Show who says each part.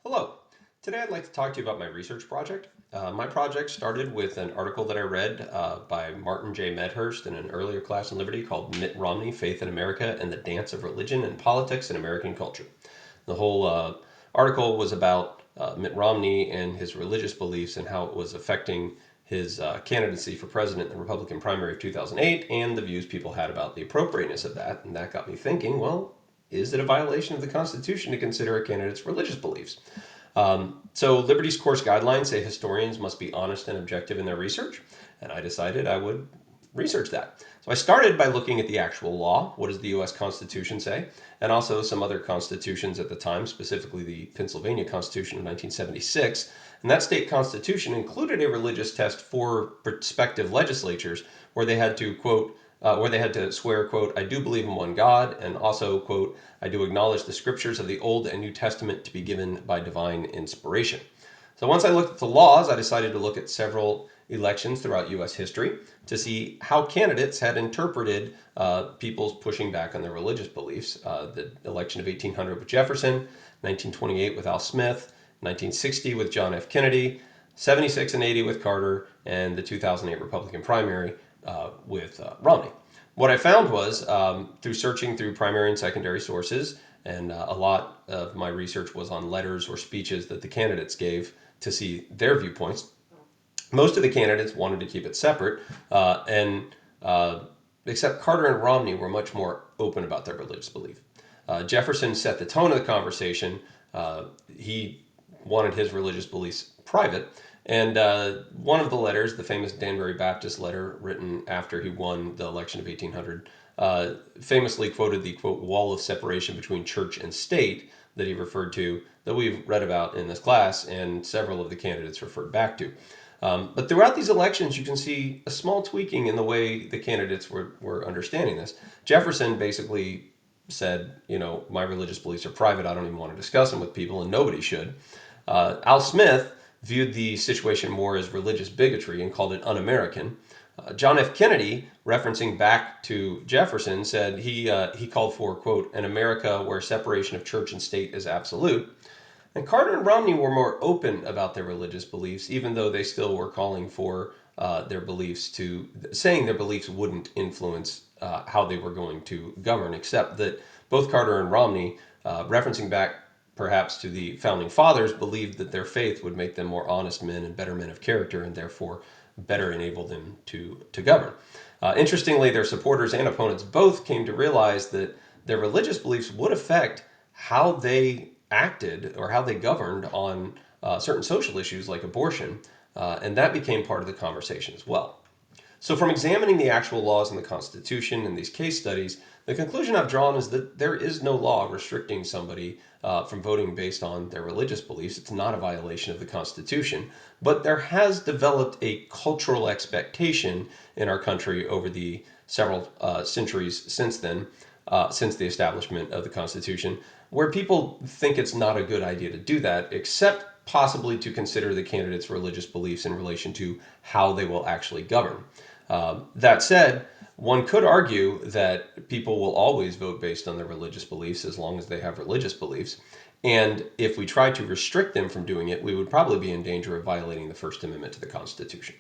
Speaker 1: Hello. Today I'd like to talk to you about my research project. My project started with an article that I read by Martin J. Medhurst in an earlier class in Liberty called Mitt Romney, Faith in America and the Dance of Religion and Politics in American Culture. The whole article was about Mitt Romney and his religious beliefs and how it was affecting his candidacy for president in the Republican primary of 2008 and the views people had about the appropriateness of that. And that got me thinking, well, is it a violation of the Constitution to consider a candidate's religious beliefs? So Liberty's course guidelines say historians must be honest and objective in their research, and I decided I would research that. So I started by looking at the actual law. What does the U.S. Constitution say? And also some other constitutions at the time, specifically the Pennsylvania Constitution of 1976. And that state constitution included a religious test for prospective legislatures where they had to, quote, where they had to swear, quote, I do believe in one God, and also, quote, I do acknowledge the scriptures of the Old and New Testament to be given by divine inspiration. So once I looked at the laws, I decided to look at several elections throughout U.S. history to see how candidates had interpreted people's pushing back on their religious beliefs. The election of 1800 with Jefferson, 1928 with Al Smith, 1960 with John F. Kennedy, 76 and 80 with Carter, and the 2008 Republican primary with Romney. What I found was through searching through primary and secondary sources, and a lot of my research was on letters or speeches that the candidates gave to see their viewpoints. Most of the candidates wanted to keep it separate, and except Carter and Romney were much more open about their religious belief. Jefferson set the tone of the conversation. He wanted his religious beliefs private. And one of the letters, the famous Danbury Baptist letter written after he won the election of 1800, famously quoted the, quote, wall of separation between church and state that he referred to, that we've read about in this class and several of the candidates referred back to. But throughout these elections, you can see a small tweaking in the way the candidates were understanding this. Jefferson basically said, you know, my religious beliefs are private. I don't even want to discuss them with people, and nobody should. Al Smith viewed the situation more as religious bigotry and called it un-American. John F. Kennedy, referencing back to Jefferson, said he called for, quote, an America where separation of church and state is absolute. And Carter and Romney were more open about their religious beliefs, even though they still were calling for their beliefs to, saying their beliefs wouldn't influence how they were going to govern, except that both Carter and Romney, referencing back perhaps to the founding fathers, believed that their faith would make them more honest men and better men of character, and therefore better enable them to govern. Interestingly, their supporters and opponents both came to realize that their religious beliefs would affect how they acted or how they governed on certain social issues like abortion, and that became part of the conversation as well. So, from examining the actual laws in the Constitution and these case studies, the conclusion I've drawn is that there is no law restricting somebody from voting based on their religious beliefs. It's not a violation of the Constitution, but there has developed a cultural expectation in our country over the several centuries since then, since the establishment of the Constitution, where people think it's not a good idea to do that, except possibly to consider the candidate's religious beliefs in relation to how they will actually govern. That said, one could argue that people will always vote based on their religious beliefs as long as they have religious beliefs. And if we tried to restrict them from doing it, we would probably be in danger of violating the First Amendment to the Constitution.